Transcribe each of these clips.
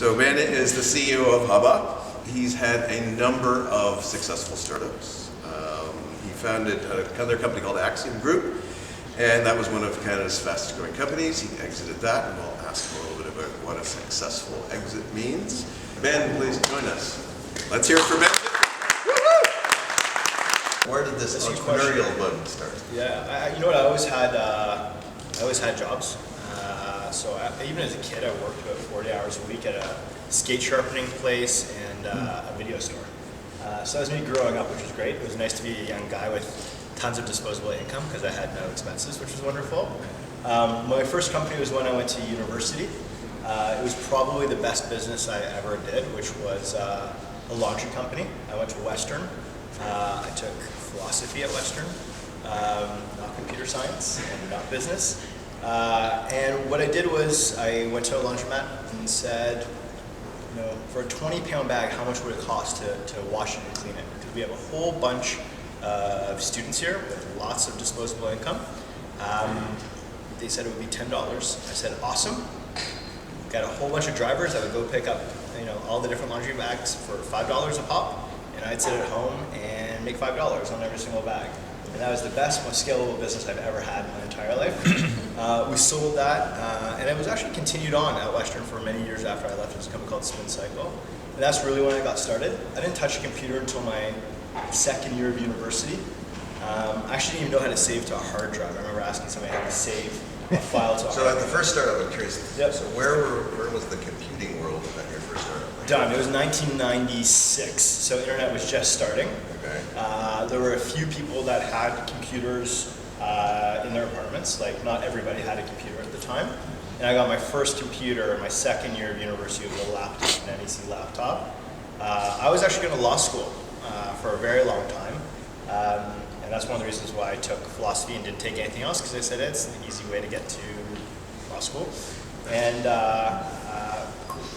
So Ben is the CEO of Hubba. He's had a number of successful startups. He founded another company called Axiom Group, and that was one of Canada's fastest growing companies. He exited that, and we'll ask him a little bit about what a successful exit means. Ben, please join us. Let's hear it for Ben. Where did this entrepreneurial bug start? Yeah, you know what? I always had jobs. Even as a kid, I worked about 40 hours a week at a skate sharpening place and a video store. So that was me growing up, which was great. It was nice to be a young guy with tons of disposable income because I had no expenses, which was wonderful. My first company was when I went to university. It was probably the best business I ever did, which was a laundry company. I went to Western. I took philosophy at Western, not computer science and not business. And what I did was I went to a laundromat and said, you know, for a 20-pound bag, how much would it cost to wash it and clean it? Because we have a whole bunch of students here with lots of disposable income. They said it would be $10. I said, awesome. Got a whole bunch of drivers that would go pick up, you know, all the different laundry bags for $5 a pop, and I'd sit at home and make $5 on every single bag. And that was the best, most scalable business I've ever had in my entire life. We sold that, and it was actually continued on at Western for many years after I left. It was a company called Spin Cycle. And that's really when I got started. I didn't touch a computer until my second year of university. I actually didn't even know how to save to a hard drive. I remember asking somebody how to save a file to a hard drive. So at the first startup, I'm curious, yep. So where was the computing world at your first startup? Done. It was 1996, so internet was just starting. Okay. There were a few people that had computers in their apartments. Like, not everybody had a computer at the time. And I got my first computer in my second year of university with a laptop, an NEC laptop. I was actually going to law school for a very long time. And that's one of the reasons why I took philosophy and didn't take anything else, because I said it's an easy way to get to law school. And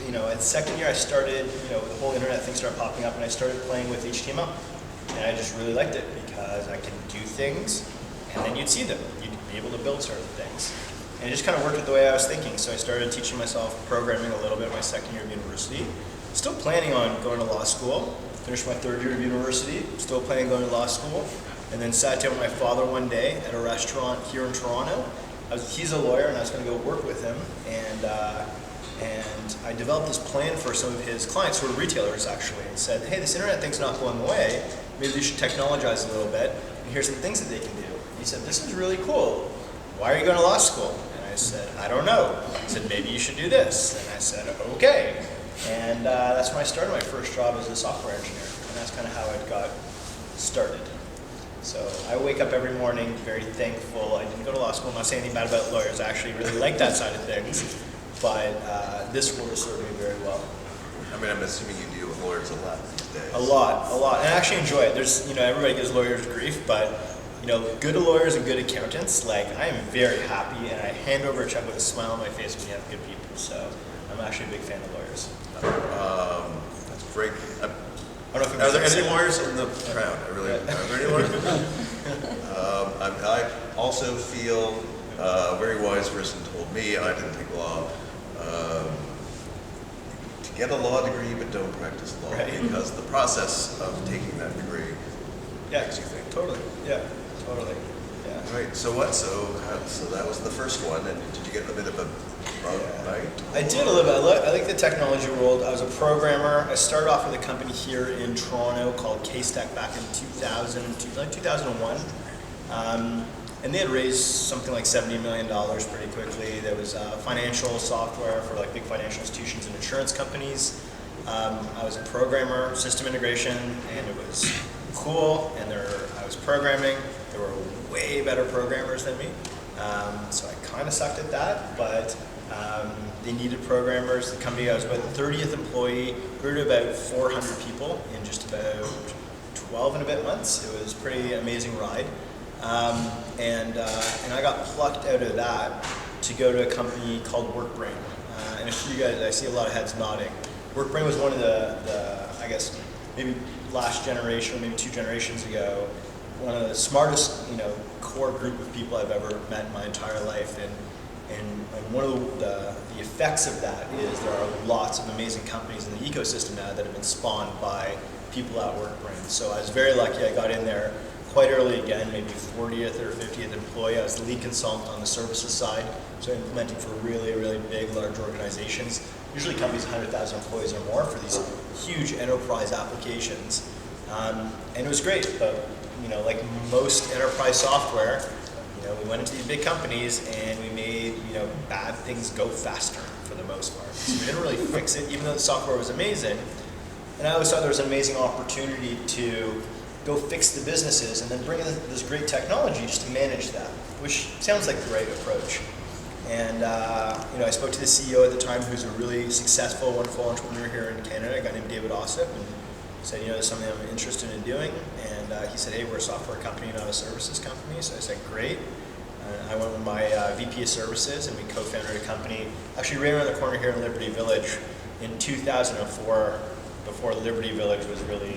you know, in second year I started, you know, the whole internet thing started popping up, and I started playing with HTML. And I just really liked it because I could do things, and then you'd see them. You'd be able to build certain things. And it just kind of worked with the way I was thinking. So I started teaching myself programming a little bit my second year of university. Still planning on going to law school. Finished my third year of university. Still planning on going to law school. And then sat down with my father one day at a restaurant here in Toronto. He's a lawyer, and I was going to go work with him. And I developed this plan for some of his clients, who were retailers actually, and said, hey, this internet thing's not going away. Maybe they should technologize a little bit, and here's some things that they can do. And he said, this is really cool. Why are you going to law school? And I said, I don't know. He said, maybe you should do this. And I said, okay. And that's when I started my first job as a software engineer, and that's kind of how it got started. So I wake up every morning very thankful. I didn't go to law school. I'm not saying anything bad about lawyers. I actually really like that side of things. But this role has served me very well. I mean, I'm assuming you deal with lawyers a lot these days. A lot. And I actually enjoy it. There's, you know, everybody gives lawyers grief, but, you know, good lawyers and good accountants, like, I am very happy, and I hand over a check with a smile on my face when you have good people. So I'm actually a big fan of lawyers. That's great. Are there any lawyers in the crowd? Are there any lawyers? I also feel a very wise person told me, and I didn't take law, to get a law degree but don't practice law, right? Because the process of taking that degree makes you think. Totally. Yeah. Totally. Yeah. Right. So what? So that was the first one, and did you get a bit of a bug, right? I did a little bit. I like the technology world. I was a programmer. I started off with a company here in Toronto called K-Stack back in 2001. And they had raised something like $70 million pretty quickly. There was financial software for like big financial institutions and insurance companies. I was a programmer, system integration, and it was cool. And I was programming. There were way better programmers than me. So I kind of sucked at that, but they needed programmers. The company, I was about the 30th employee, grew to about 400 people in just about 12 and a bit months. It was a pretty amazing ride. And I got plucked out of that to go to a company called WorkBrain. And if you guys, I see a lot of heads nodding. WorkBrain was one of the I guess, maybe last generation, or maybe 2 generations ago, one of the smartest, core group of people I've ever met in my entire life. And And one of the effects of that is there are lots of amazing companies in the ecosystem now that have been spawned by people at work brands. So I was very lucky. I got in there quite early again, maybe 40th or 50th employee. I was the lead consultant on the services side, so implementing for really, really big, large organizations. Usually companies 100,000 employees or more for these huge enterprise applications. And it was great, but like most enterprise software, we went into these big companies and we made bad things go faster for the most part. So we didn't really fix it, even though the software was amazing. And I always thought there was an amazing opportunity to go fix the businesses and then bring in this great technology just to manage that, which sounds like the right approach. And I spoke to the CEO at the time, who's a really successful, wonderful entrepreneur here in Canada, a guy named David Ossip, and said, there's something I'm interested in doing. And he said, hey, we're a software company, not a services company. So I said, great. I went with my VP of services and we co-founded a company, actually right around the corner here in Liberty Village in 2004, before Liberty Village was really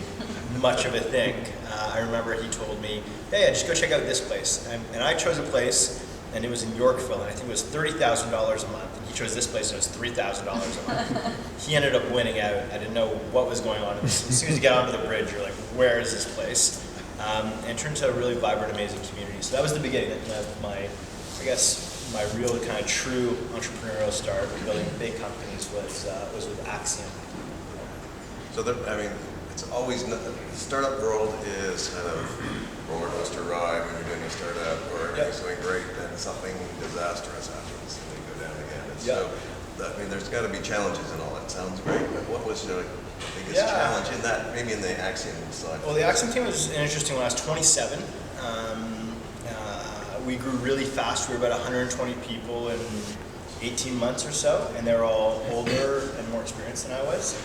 much of a thing. I remember he told me, hey, just go check out this place. And I chose a place, and it was in Yorkville, and I think it was $30,000 a month. And he chose this place, and it was $3,000 a month. He ended up winning out. I didn't know what was going on. As soon as you get onto the bridge, you're like, where is this place? And it turned into a really vibrant, amazing community. So that was the beginning of my real kind of true entrepreneurial start with building big companies was with Axiom. So it's always, the startup world is kind of roller coaster ride when you're doing a startup, or everything's going great, then something disastrous happens and they go down again. And so, there's got to be challenges and all that. Sounds great, but what was your biggest challenge in that, maybe in the Axiom side? Well, the Axiom team was an interesting one. I was 27. We grew really fast. We were about 120 people in 18 months or so, and they were all older and more experienced than I was.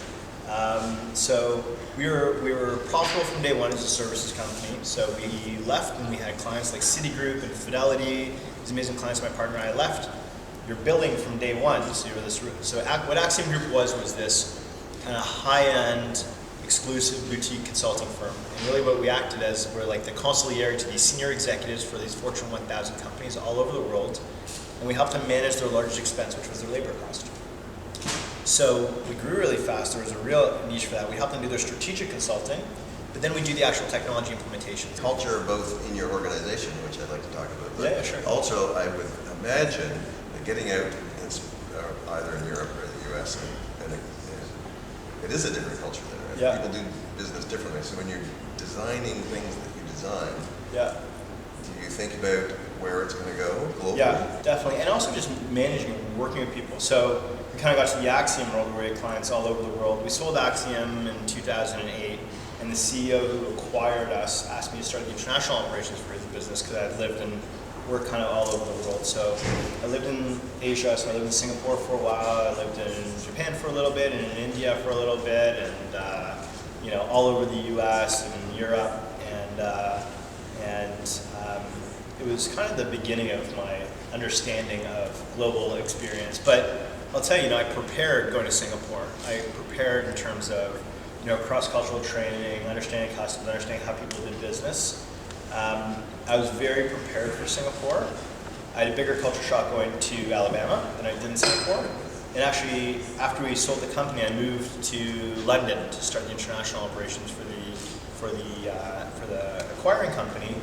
So we were profitable from day one as a services company. So we left and we had clients like Citigroup and Fidelity, these amazing clients. My partner and I left. You're building from day one. So what Axiom Group was this kind of high-end, exclusive boutique consulting firm. And really what we acted as, we're like the consigliere to these senior executives for these Fortune 1000 companies all over the world. And we helped them manage their largest expense, which was their labor cost. So we grew really fast. There was a real niche for that. We helped them do their strategic consulting, but then we do the actual technology implementation. Culture, both in your organization, which I'd like to talk about, but yeah, sure. Also I would imagine that getting out either in Europe or the US, and it is a different culture there. Right? People do business differently. So when you're designing things that you design, do you think about where it's going to go globally? Yeah, definitely. And also just managing and working with people. So we kind of got to the Axiom world where we had clients all over the world. We sold Axiom in 2008, and the CEO who acquired us asked me to start the international operations for his business because I had lived and worked kind of all over the world. So I lived in Asia, so I lived in Singapore for a while. I lived in Japan for a little bit, and in India for a little bit, and all over the US and Europe, and it was kind of the beginning of my understanding of global experience. But I'll tell you, I prepared going to Singapore. I prepared in terms of, cross-cultural training, understanding customs, understanding how people did business. I was very prepared for Singapore. I had a bigger culture shock going to Alabama than I did in Singapore. And actually, after we sold the company, I moved to London to start the international operations for the acquiring company.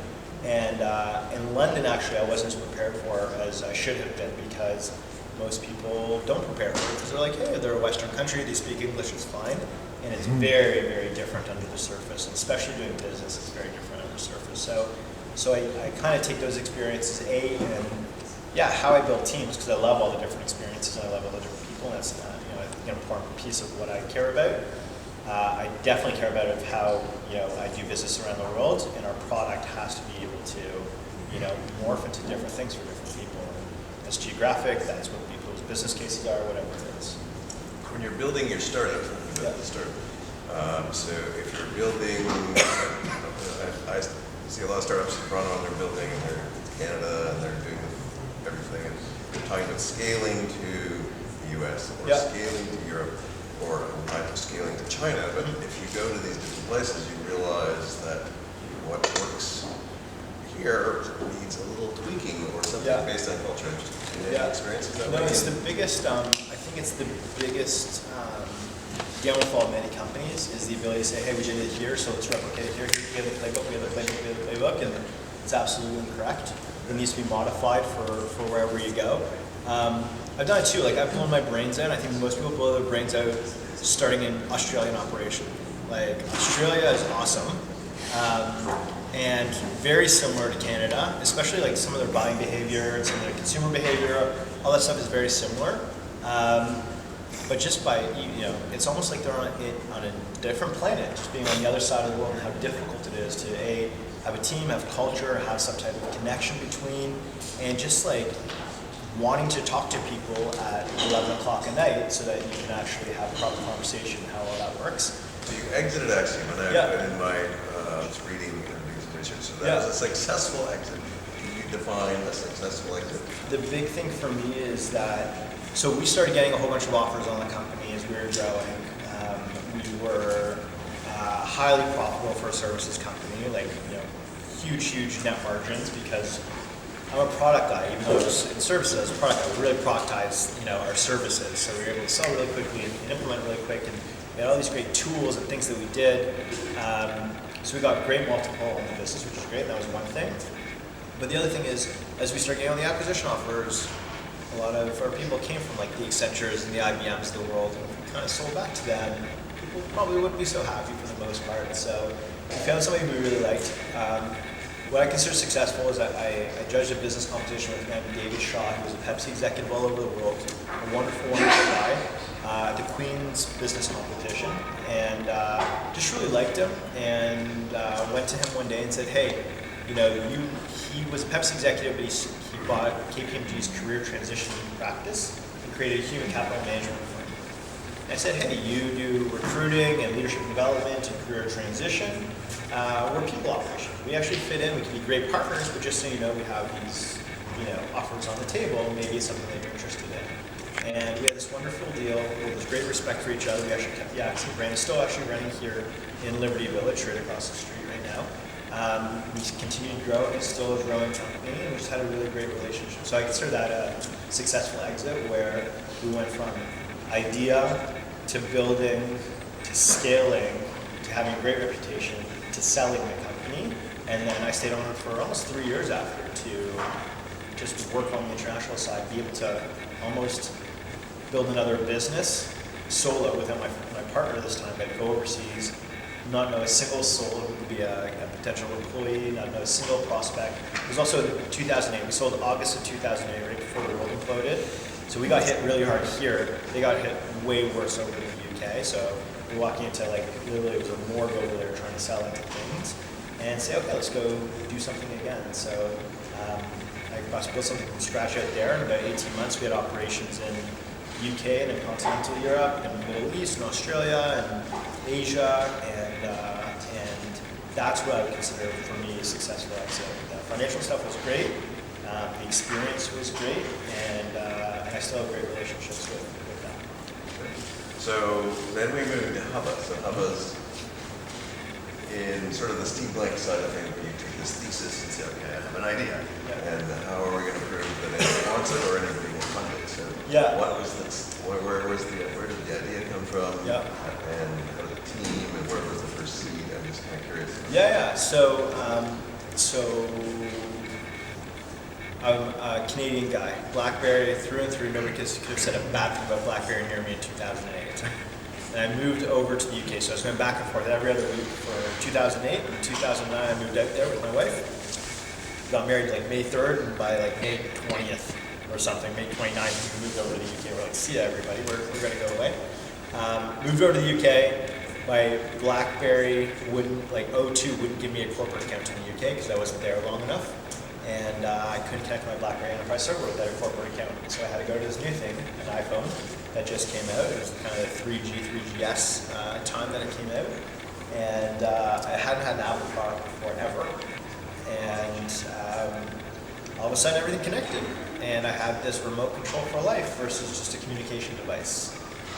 And in London, actually, I wasn't as prepared for as I should have been, because most people don't prepare for it, because they're like, hey, they're a Western country, they speak English, it's fine. And it's very, very different under the surface, and especially doing business, it's very different under the surface. So I kind of take those experiences, and how I build teams, because I love all the different experiences, and I love all the different people, and that's an important piece of what I care about. I definitely care about how I do business around the world, and our product has to be able to morph into different things for different people. And that's geographic, that's what people's business cases are, whatever it is. When you're building your startup, so if you're building, I see a lot of startups in Toronto, and they're building, and they're in Canada, and they're doing everything, and they're talking about scaling to the US, or scaling to Europe, or scaling to China. But if you go to these different places, you realize that what works here needs a little tweaking or something based on culture. in experience? Is that No, what it's the biggest, I think it's the biggest downfall of many companies is the ability to say, hey, we did it here, so let's replicate it here. We have the playbook, we have the playbook, we have the playbook, and it's absolutely incorrect. It needs to be modified for wherever you go. I've done it too, like I've blown my brains out. I think most people blow their brains out starting an Australian operation. Like Australia is awesome. And very similar to Canada, especially like some of their buying behavior and some of their consumer behavior, all that stuff is very similar. But just by, it's almost like they're on a different planet, just being on the other side of the world and how difficult it is to have a team, have culture, have some type of connection between, and just like wanting to talk to people at 11 o'clock at night so that you can actually have a proper conversation, how all that works. So you exited Axiom, and in my reading and doing some research, so that was a successful exit. Can you define a successful exit? The big thing for me is that, so we started getting a whole bunch of offers on the company as we were growing. We were highly profitable for a services company, like huge net margins, because I'm a product guy. Even though I was in services, as a product guy, we really productized our services. So we were able to sell really quickly and implement really quick, and we had all these great tools and things that we did. So we got great multiple on the business, which is great. That was one thing. But the other thing is, as we started getting all the acquisition offers, a lot of our people came from like the Accentures and the IBMs of the world, and if we kind of sold back to them, people probably wouldn't be so happy for the most part. So we found somebody we really liked. What I consider successful is I judged a business competition with a man named David Shaw, who was a Pepsi executive all over the world, a wonderful guy, at the Queen's business competition, and just really liked him, and went to him one day and said, hey, he was a Pepsi executive, but he bought KPMG's career transition practice and created a human capital management firm. And I said, hey, you do recruiting and leadership development and career transition. We're people operations. We actually fit in. We can be great partners, but just so you know, we have these offers on the table. Maybe it's something that you're interested in. And we had this wonderful deal with this great respect for each other. We actually kept the Axiom brand. It's still actually running here in Liberty Village, right across the street right now. We continued to grow. It's still a growing company, and we just had a really great relationship. So I consider that a successful exit, where we went from idea to building to scaling to having a great reputation to selling the company. And then I stayed on it for almost 3 years after to just work on the international side, be able to almost build another business solo without my partner this time. I'd go overseas, not know a single soul who could be a potential employee, not know a single prospect. It was also 2008. We sold August of 2008, right before the world imploded. So we got hit really hard here. They got hit way worse over in the UK. So we're walking into literally it was a morgue over there trying to sell into things and say, okay, let's go do something again. So I built something from scratch out there. In about 18 months, we had operations in UK and in continental Europe and the Middle East and Australia and Asia, and that's what I would consider for me a successful exit. The financial stuff was great, the experience was great, and I still have great relationships with them. So then we moved to Hubba. So Hubba's in sort of the Steve Blank side of things, where you take this thesis and say, okay, I have an idea, and how are we going to prove that anyone wants it or anybody will fund it? So what was this? Where did the idea come from? And how did the team, and where was the first seed? I'm just kind of curious. So I'm a Canadian guy. BlackBerry through and through. Nobody could have said a bad thing about BlackBerry near me in 2008. And I moved over to the UK, so I was going back and forth every other week for 2008. In 2009, I moved out there with my wife. Got married May 3rd, and by May 20th or something, May 29th, we moved over to the UK. We're see ya, everybody. We're going to go away. Moved over to the UK. My BlackBerry wouldn't, O2 wouldn't give me a corporate account in the UK because I wasn't there long enough. And I couldn't connect my BlackBerry Enterprise server without a corporate account. So I had to go to this new thing, an iPhone, that just came out. It was kind of the 3G, 3GS time that it came out. And I hadn't had an Apple product before, ever. And all of a sudden, everything connected. And I had this remote control for life versus just a communication device.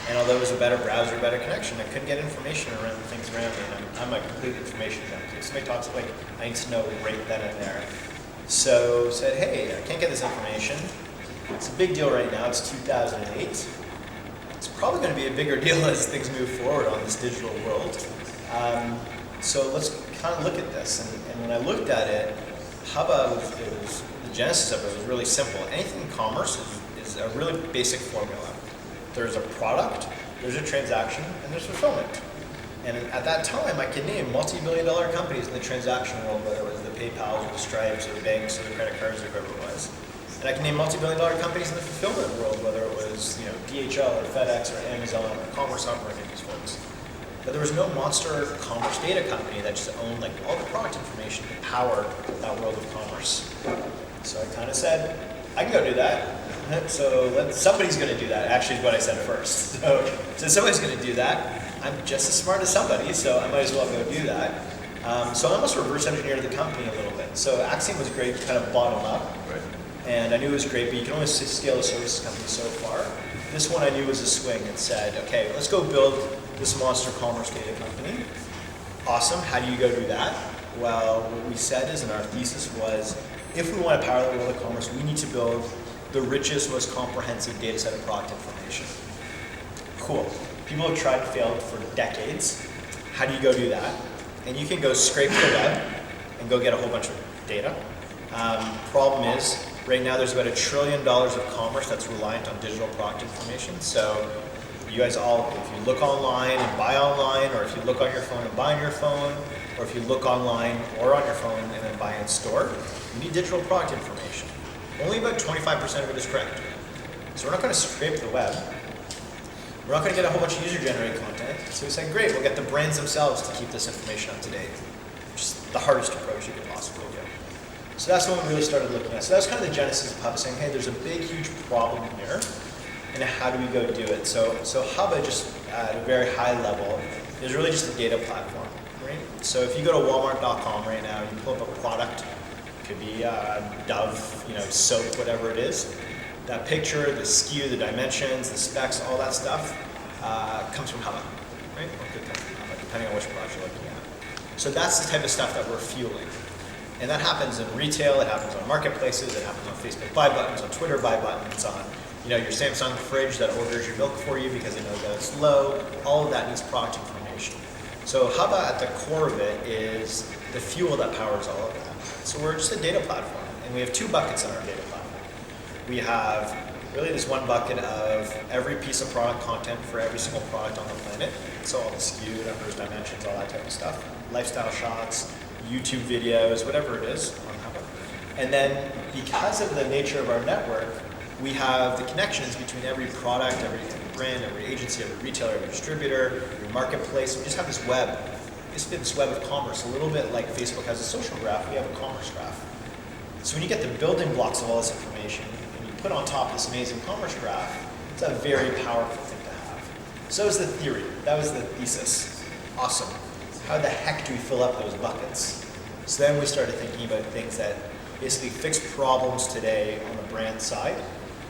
And although it was a better browser, better connection, I couldn't get information around the things around me. And I'm a complete information junkie. If somebody talks I need to know right then and there. So said, hey, I can't get this information. It's a big deal right now. It's 2008. It's probably going to be a bigger deal as things move forward on this digital world. So let's kind of look at this. And when I looked at it, Hubba, the genesis of it was really simple. Anything in commerce is a really basic formula. There's a product, there's a transaction, and there's fulfillment. And at that time, I could name multi-billion-dollar companies in the transaction world, whether it was the PayPal, or the Stripes, or the banks, or the credit cards, or whoever it was. And I can name multi-billion-dollar companies in the fulfillment world, whether it was DHL, or FedEx, or Amazon, or Commerce Hub, or any of these folks. But there was no monster commerce data company that just owned like all the product information that powered that world of commerce. So I kind of said, I can go do that. So somebody's going to do that, actually is what I said first. So somebody's going to do that. I'm just as smart as somebody, so I might as well go do that. So I almost reverse engineered the company a little bit. So Axiom was great, kind of bottom up. Right. And I knew it was great, but you can only scale a services company so far. This one I knew was a swing and said, okay, let's go build this monster commerce data company. Awesome, how do you go do that? Well, what we said is, and our thesis was, if we want to power the world of commerce, we need to build the richest, most comprehensive data set of product information. Cool. People have tried and failed for decades. How do you go do that? And you can go scrape the web and go get a whole bunch of data. Problem is, right now there's about $1 trillion of commerce that's reliant on digital product information. So you guys all, if you look online and buy online, or if you look on your phone and buy on your phone, or if you look online or on your phone and then buy in store, you need digital product information. Only about 25% of it is correct. So we're not going to scrape the web. We're not going to get a whole bunch of user-generated content. So we said, great, we'll get the brands themselves to keep this information up to date, which is the hardest approach you could possibly do. So that's when we really started looking at it. So that's kind of the genesis of Hubba, saying, hey, there's a big, huge problem here, and how do we go do it? So Hubba, just at a very high level, is really just a data platform, right? So if you go to Walmart.com right now, you pull up a product, it could be Dove, soap, whatever it is. That picture, the SKU, the dimensions, the specs, all that stuff comes from Hubba, right? Or could come from Hubba, depending on which product you're looking at. So that's the type of stuff that we're fueling. And that happens in retail, it happens on marketplaces, it happens on Facebook buy buttons, on Twitter buy buttons, on your Samsung fridge that orders your milk for you because they know that it's low. All of that needs product information. So Hubba at the core of it is the fuel that powers all of that. So we're just a data platform, and we have two buckets in our data platform. We have really this one bucket of every piece of product content for every single product on the planet. So all the SKU, numbers, dimensions, all that type of stuff. Lifestyle shots, YouTube videos, whatever it is on Hubba. And then because of the nature of our network, we have the connections between every product, every brand, every agency, every retailer, every distributor, every marketplace. We just have this web, basically this web of commerce, a little bit like Facebook has a social graph, we have a commerce graph. So when you get the building blocks of all this information, and you put on top this amazing commerce graph, it's a very powerful thing to have. So is the theory, that was the thesis. Awesome. How the heck do we fill up those buckets? So then we started thinking about things that basically fix problems today on the brand side,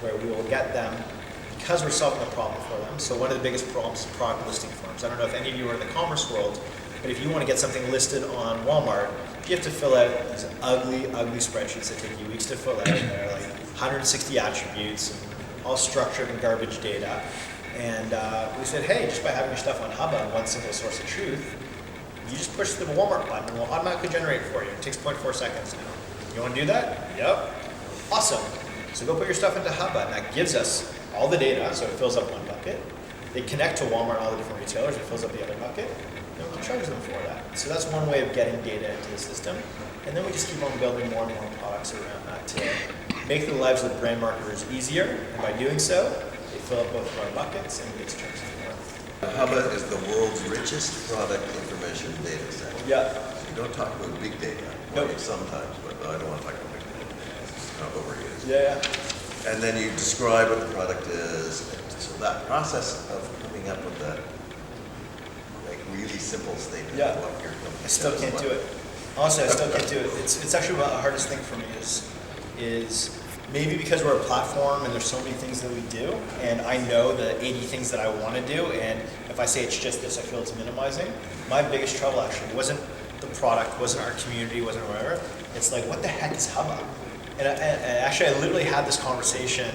where we will get them because we're solving a problem for them. So one of the biggest problems is product listing forms. I don't know if any of you are in the commerce world, but if you want to get something listed on Walmart, you have to fill out these ugly, ugly spreadsheets that take you weeks to fill out. And they're like 160 attributes, and all structured and garbage data. And we said, hey, just by having your stuff on Hubba on one single source of truth, you just push the Walmart button and we'll automatically generate it for you. It takes 0.4 seconds now. You want to do that? Yep. Awesome. So go put your stuff into Hubba, and that gives us all the data, so it fills up one bucket. They connect to Walmart and all the different retailers, it fills up the other bucket, and we can charge them for that. So that's one way of getting data into the system. And then we just keep on building more and more products around that to make the lives of the brand marketers easier, and by doing so, they fill up both of our buckets and we get to charge them more. Hubba is the world's richest product information data set. Yeah. So you don't talk about big data. Nope. Well, sometimes, but I don't want to talk about big data. It's not overused. Yeah. And then you describe what the product is. So that process of coming up with that really simple statement of what your company I still can't do it. Honestly, I still can't do it. It's actually the hardest thing for me is maybe because we're a platform and there's so many things that we do, and I know the 80 things that I want to do, and if I say it's just this, I feel it's minimizing. My biggest trouble actually wasn't the product, wasn't our community, wasn't whatever. It's like, what the heck is Hubba? And actually, I literally had this conversation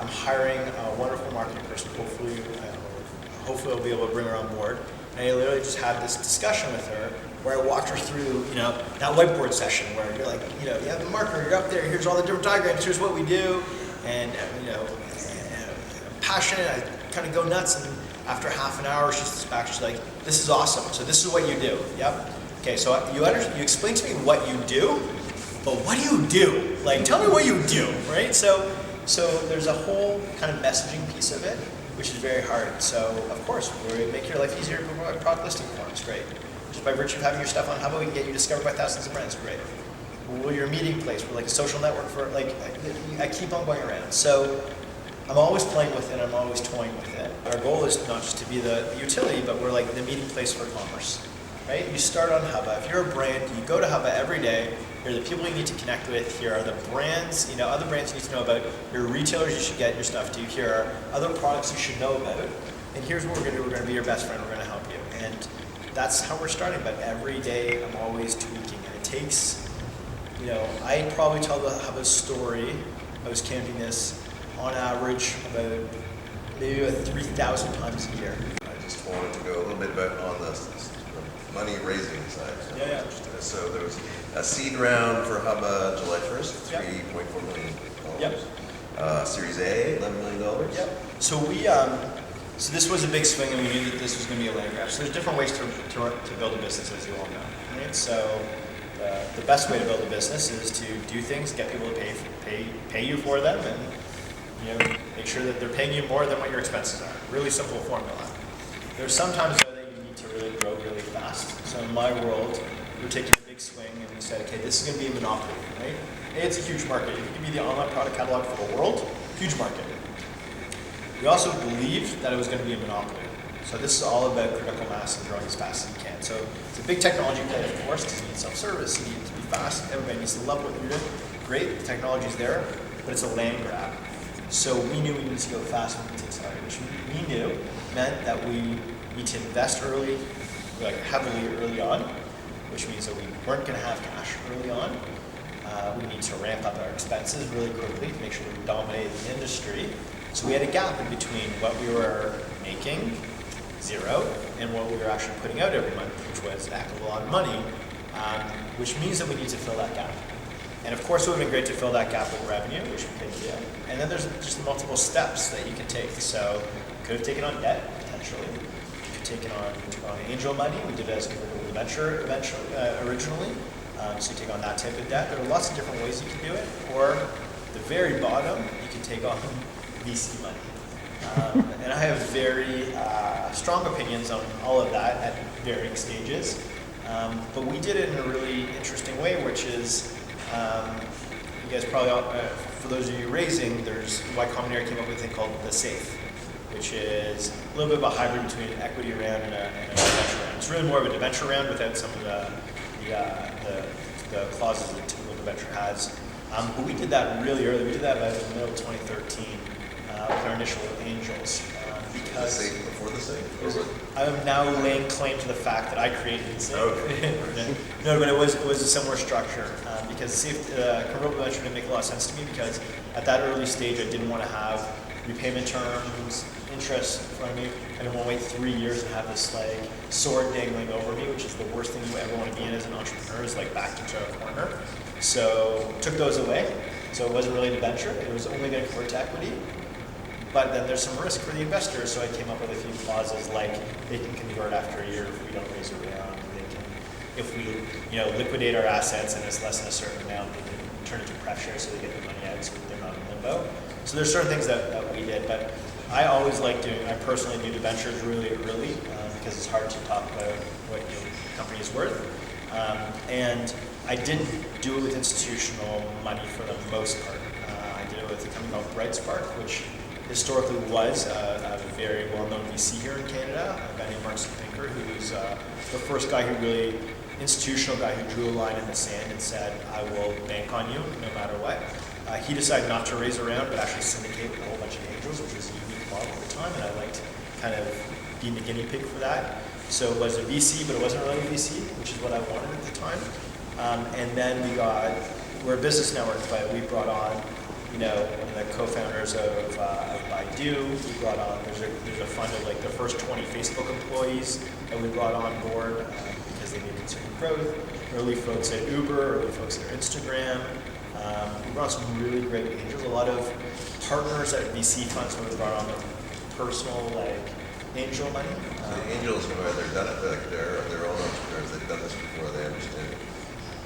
I'm hiring a wonderful marketing person. Hopefully I'll be able to bring her on board. And I literally just had this discussion with her where I walked her through, that whiteboard session where you're like, you have the marker, you're up there, here's all the different diagrams, here's what we do. And, I'm passionate, I kind of go nuts. And after half an hour, she's back, she's like, this is awesome. So this is what you do. Yep. Okay, so you explain to me what you do, but what do you do? Like, tell me what you do, right? So there's a whole kind of messaging piece of it, which is very hard. So, of course, we make your life easier with product listing forms, great. Just by virtue of having your stuff on Hubba, we can get you discovered by thousands of brands, great. Well, you're a meeting place, we're like a social network for, I keep on going around. So, I'm always playing with it, I'm always toying with it. Our goal is not just to be the utility, but we're like the meeting place for commerce, right? You start on Hubba. If you're a brand, you go to Hubba every day. Here are the people you need to connect with. Here are the brands, other brands you need to know about. Here are retailers you should get your stuff to. Here are other products you should know about. And here's what we're going to do. We're going to be your best friend. We're going to help you. And that's how we're starting. But every day, I'm always tweaking. And it takes, I probably tell the Hubba story. I was counting this on average about maybe 3,000 times a year. I just wanted to go a little bit about on the money raising side. Yeah. So there was a seed round for Hubba July 1st, Yep. $3.4 million. Yep. Series A, $11 million. Yep. So so this was a big swing, and we knew that this was going to be a land grab. So there's different ways to build a business, as you all know. Right? So the best way to build a business is to do things, get people to pay you for them, and make sure that they're paying you more than what your expenses are. Really simple formula. There's sometimes though that you need to really grow really fast. So in my world, we're taking a big swing and we said, okay, this is going to be a monopoly, right? It's a huge market. If you can be the online product catalog for the world, huge market. We also believed that it was going to be a monopoly. So this is all about critical mass and growing as fast as you can. So it's a big technology play, of course, because you need self-service, you need to be fast, everybody needs to love what you're doing. Great, the technology's there, but it's a land grab. So we knew we needed to go fast and we needed to accelerate, which we knew meant that we need to invest early, heavily early on, which means that we weren't going to have cash early on. We need to ramp up our expenses really quickly to make sure we dominate the industry. So we had a gap in between what we were making, zero, and what we were actually putting out every month, which was a heck of a lot of money, which means that we need to fill that gap. And of course, it would have been great to fill that gap with revenue, which we could do. And then there's just multiple steps that you can take. So you could have taken on debt, potentially. You could have taken on angel money. We did it as convertible debenture originally. So you take on that type of debt. There are lots of different ways you can do it. Or the very bottom, you can take on VC money. And I have very strong opinions on all of that at varying stages. But we did it in a really interesting way, which is, you guys probably, for those of you raising, there's Y Combinator came up with a thing called the SAFE, which is a little bit of a hybrid between an equity round and a debenture round. It's really more of a debenture round without some of the clauses that a typical debenture has. But we did that really early. We did that about the middle of 2013 with our initial angels. Because SAFE before the SAFE? I'm now laying claim to the fact that I created the SAFE. Okay. No, but it was a similar structure because SAFE convertible debenture didn't make a lot of sense to me because at that early stage I didn't want to have repayment terms, interest in front of me. I didn't want to wait 3 years and have this sword dangling over me, which is the worst thing you ever want to be in as an entrepreneur, is backed into a corner. So took those away. So it wasn't really a debenture. It was only going to convert to equity. But then there's some risk for the investors, so I came up with a few clauses like they can convert after a year if we don't raise a round. They can, if we liquidate our assets and it's less than a certain amount, they can turn into pressure so they get the money out so they're not in limbo. So there's certain things that we did, but I always like I personally do debentures really early because it's hard to talk about what your company is worth. And I didn't do it with institutional money for the most part. I did it with a company called Brightspark, which historically was a very well-known VC here in Canada, a guy named Mark Zifkin, who was the first guy institutional guy who drew a line in the sand and said, I will bank on you no matter what. He decided not to raise a round, but actually syndicate with a whole bunch of angels, which was a unique model at the time, and I liked kind of being the guinea pig for that. So it was a VC, but it wasn't really a VC, which is what I wanted at the time. And then we're a business network, but we brought on one of the co-founders of Baidu, we brought on, there's a fund of like the first 20 Facebook employees that we brought on board because they needed certain growth. Early folks at Uber, early folks at Instagram. We brought on some really great angels, a lot of partners at VC funds who we brought on personal angel money. The angels, where they've done it, they're their own entrepreneurs. They've done this before. They understand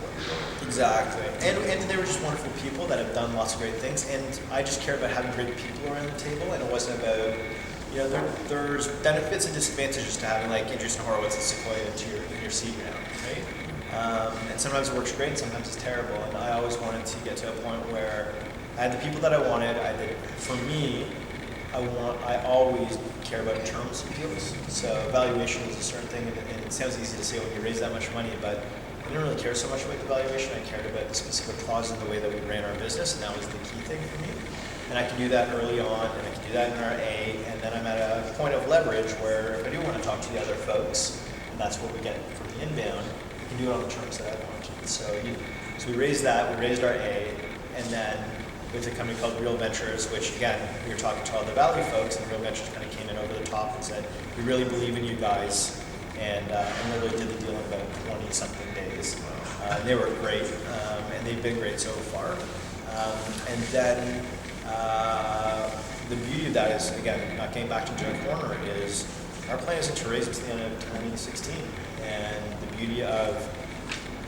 what you're doing. Exactly, and they were just wonderful people that have done lots of great things. And I just care about having great people around the table, and it wasn't about, there's benefits and disadvantages to having like Andreessen Horowitz and Sequoia in your seat now, right? And sometimes it works great, sometimes it's terrible. And I always wanted to get to a point where I had the people that I wanted. For me, I always care about terms of deals. So valuation is a certain thing, and it sounds easy to say when you raise that much money, but I didn't really care so much about the valuation. I cared about the specific clause in the way that we ran our business, and that was the key thing for me. And I can do that early on, and I can do that in our A, and then I'm at a point of leverage where if I do want to talk to the other folks, and that's what we get from the inbound, we can do it on the terms that I want. So we raised that, we raised our A, and then with a company called Real Ventures, which again, we were talking to all the Valley folks, and Real Ventures kind of came in over the top and said, we really believe in you guys, and literally did the deal in about 20-something days. They were great, and they've been great so far. And then the beauty of that is, again, not getting back into a corner, is our plan is to raise it to the end of 2016. And the beauty of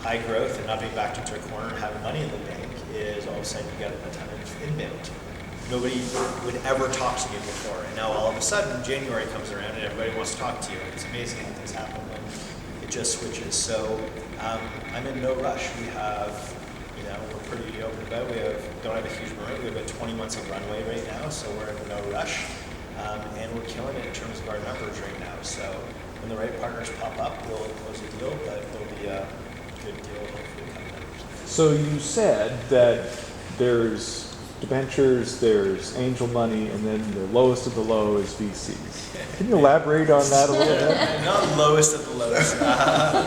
high growth and not being backed into a corner and having money in the bank is all of a sudden you get a ton of inbound. Nobody would ever talk to you before, and now all of a sudden January comes around and everybody wants to talk to you. It's amazing how things happen when it just switches. So I'm in no rush. We have, we're pretty open about it. Don't have a huge burn. We have about 20 months of runway right now, so we're in no rush, and we're killing it in terms of our numbers right now. So when the right partners pop up, we'll close a deal, but it'll be a good deal hopefully coming up. So you said that there's debentures, there's angel money, and then the lowest of the low is VCs. Can you elaborate on that a little bit? Not lowest of the lowest.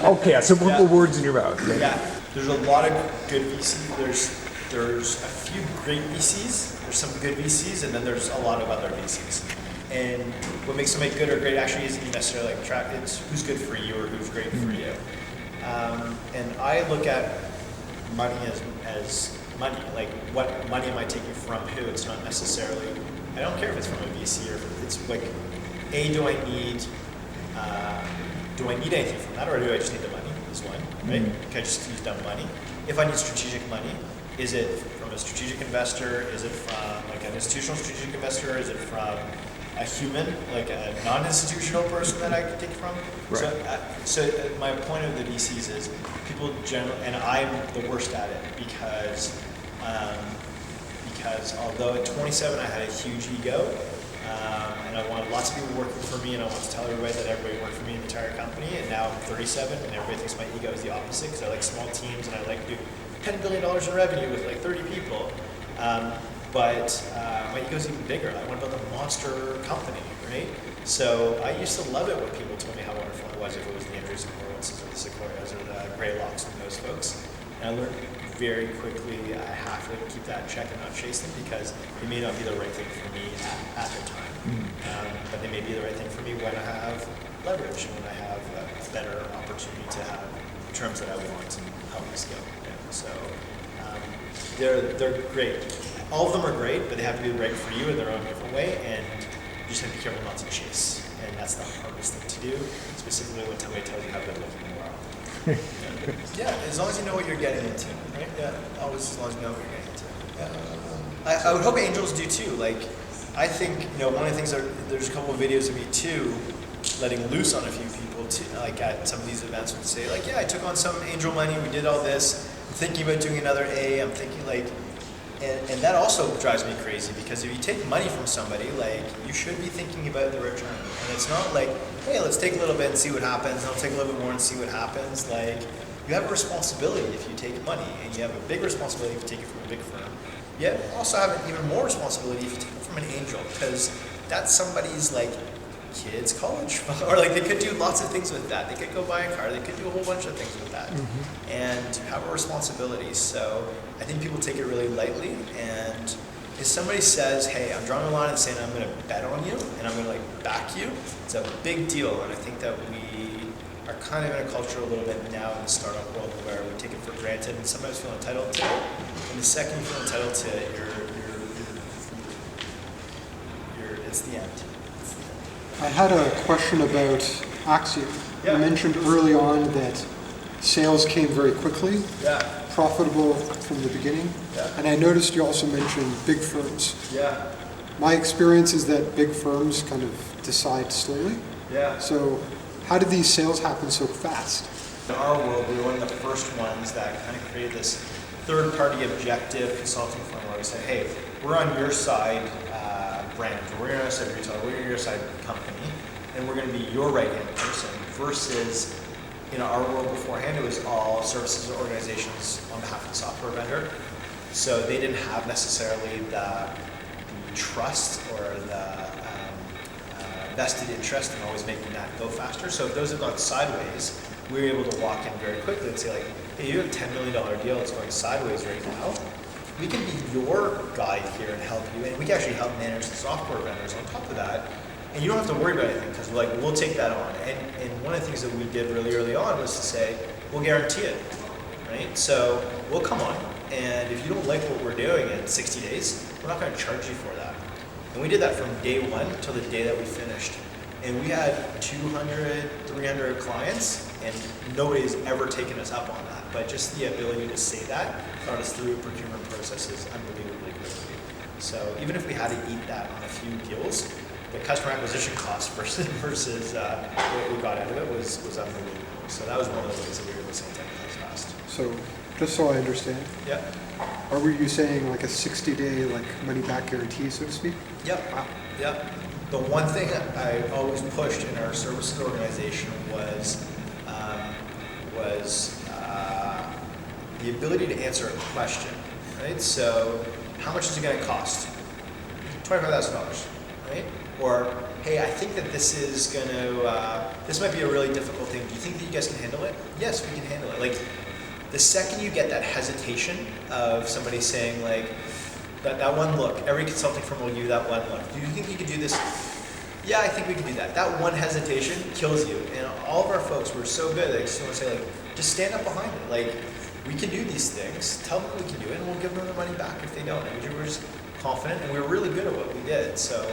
Okay, so put the words in your mouth. Yeah, there's a lot of good VCs. There's a few great VCs. There's some good VCs, and then there's a lot of other VCs. And what makes somebody good or great actually isn't necessarily like track. It's who's good for you or who's great for you. And I look at money as money. Like, what money am I taking from who? It's not necessarily, I don't care if it's from a VC or if it's like, do I need anything from that, or do I just need the money is one, right? Can I just use dumb money? If I need strategic money, is it from a strategic investor? Is it from like an institutional strategic investor? Is it from a human, like a non-institutional person that I could take from? Right. So my point of the VCs is people generally, and I'm the worst at it because although at 27 I had a huge ego, and I wanted lots of people working for me, and I wanted to tell everybody that everybody worked for me in the entire company, and now I'm 37 and everybody thinks my ego is the opposite because I like small teams and I like to do $10 billion in revenue with like 30 people. But my ego's even bigger. I want to build a monster company, right? So I used to love it when people told me how wonderful it was, if it was the Andreessen Horowitzes or the Sequoias or the Graylocks and those folks. And I learned very quickly I have to keep that in check and not chase them because they may not be the right thing for me at the time. But they may be the right thing for me when I have leverage and when I have a better opportunity to have terms that I want and help me scale. So they're great. All of them are great, but they have to be right for you in their own different way, and you just have to be careful not to chase. And that's the hardest thing to do, specifically when somebody tells you how good looking you are. Yeah, as long as you know what you're getting into, right? Yeah, always as long as you know what you're getting into. Yeah. I would hope angels do too. Like, I think, one of the things there's a couple of videos of me too, letting loose on a few people too, like at some of these events would say like, yeah, I took on some angel money, we did all this, I'm thinking about doing another A, I'm thinking like, and that also drives me crazy because if you take money from somebody, like, you should be thinking about the return. And it's not like, hey, let's take a little bit and see what happens, and I'll take a little bit more and see what happens. Like, you have a responsibility if you take money, and you have a big responsibility if you take it from a big firm. You also have an even more responsibility if you take it from an angel, because that's somebody's, like, kids' college fund, or like they could do lots of things with that. They could go buy a car, they could do a whole bunch of things with that, and have a responsibility. So I think people take it really lightly, and If somebody says, hey, I'm drawing a line and saying I'm going to bet on you and I'm going to like back you, it's a big deal. And I think that we are kind of in a culture a little bit now in the startup world where we take it for granted and sometimes feel entitled to it. And the second you feel entitled to it, it's the end. I had a question about Axiom. Yeah. You mentioned early on that sales came very quickly, Yeah, profitable from the beginning. Yeah. And I noticed you also mentioned big firms. yeah, My experience is that big firms kind of decide slowly. yeah. So how did these sales happen so fast? In our world, we were one of the first ones that kind of created this third-party objective consulting firm where we said, hey, we're on your side brand, or we're on your side retailer, we're on your side company, and we're going to be your right-hand person versus in our world beforehand, it was all services or organizations on behalf of the software vendor. So they didn't have necessarily the trust or the vested interest in always making that go faster. So if those have gone sideways, we were able to walk in very quickly and say like, hey, you have a $10 million deal that's going sideways right now. We can be your guide here and help you, and we can actually help manage the software vendors on top of that. And you don't have to worry about anything because we'll take that on. And one of the things that we did really early on was to say, we'll guarantee it, right? So we'll come on, and if you don't like what we're doing in 60 days, we're not going to charge you for that. And we did that from day one till the day that we finished. And we had 200, 300 clients, and nobody's ever taken us up on that. But just the ability to say that got us through procurement processes unbelievably quickly. So even if we had to eat that on a few deals, the customer acquisition cost versus what we got out of it was unbelievable. So that was one of the ways that we were able to say 10 times fast. So just so I understand, Yeah. were you saying like a 60-day like money back guarantee, so to speak? Yep. Wow. Yep. The one thing I always pushed in our services organization was the ability to answer a question, right? So how much is it going to cost? $25,000, right? Or, hey, I think that this is going to, this might be a really difficult thing. Do you think that you guys can handle it? Yes, we can handle it. Like, the second you get that hesitation of somebody saying, like, that one look, every consulting firm will give you that one look. Do you think you can do this? Yeah, I think we can do that. That one hesitation kills you. And all of our folks were so good, they just want to say, like, just stand up behind it. Like, we can do these things. Tell them we can do it, and we'll give them the money back if they don't. And we were just confident, and we were really good at what we did. So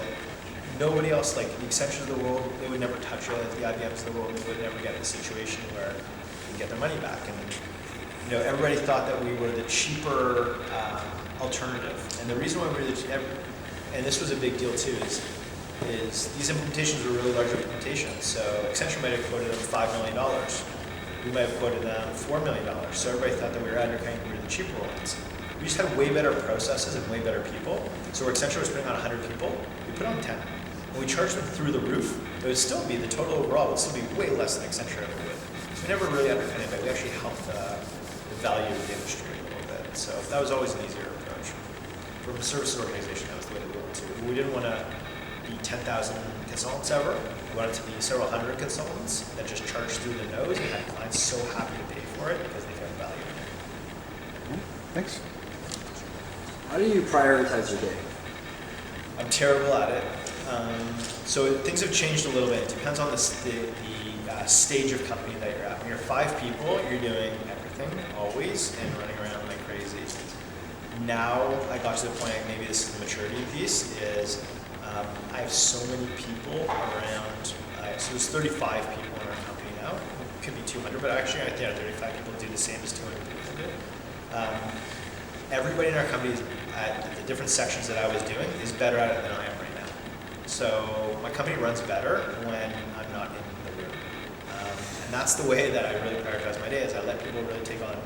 nobody else, like the Accentures of the world, they would never touch it. The IBMs of the world, they would never get in a situation where we get their money back. And you know, everybody thought that we were the cheaper alternative. And the reason why we were and this was a big deal too, is these implementations were really large implementations. So Accenture might have quoted them $5 million. We might have quoted them $4 million. So everybody thought that we were undercutting, we were the cheaper ones. We just had way better processes and way better people. So where Accenture was putting on 100 people, we put on 10. When we charged them through the roof, it would still be, the total overall would still be way less than Accenture ever would. So we never really undercut it, but we actually helped the value of the industry a little bit. So that was always an easier approach. From a services organization, that was the way to go too. We didn't want to be 10,000 consultants ever. We wanted to be several hundred consultants that just charged through the nose and had clients so happy to pay for it because they found value in it. Thanks. How do you prioritize your day? I'm terrible at it. So things have changed a little bit. It depends on the stage of company that you're at. When you're 5 people, you're doing everything always and running around like crazy. Now I got to the point, maybe this is the maturity piece, is I have so many people around. So there's 35 people in our company now. It could be 200, but actually I think 35 people do the same as 200 people do. Everybody in our company is at the different sections that I was doing is better at it than I am right now. So my company runs better when I'm not in the room. And that's the way that I really prioritize my day, is I let people really take on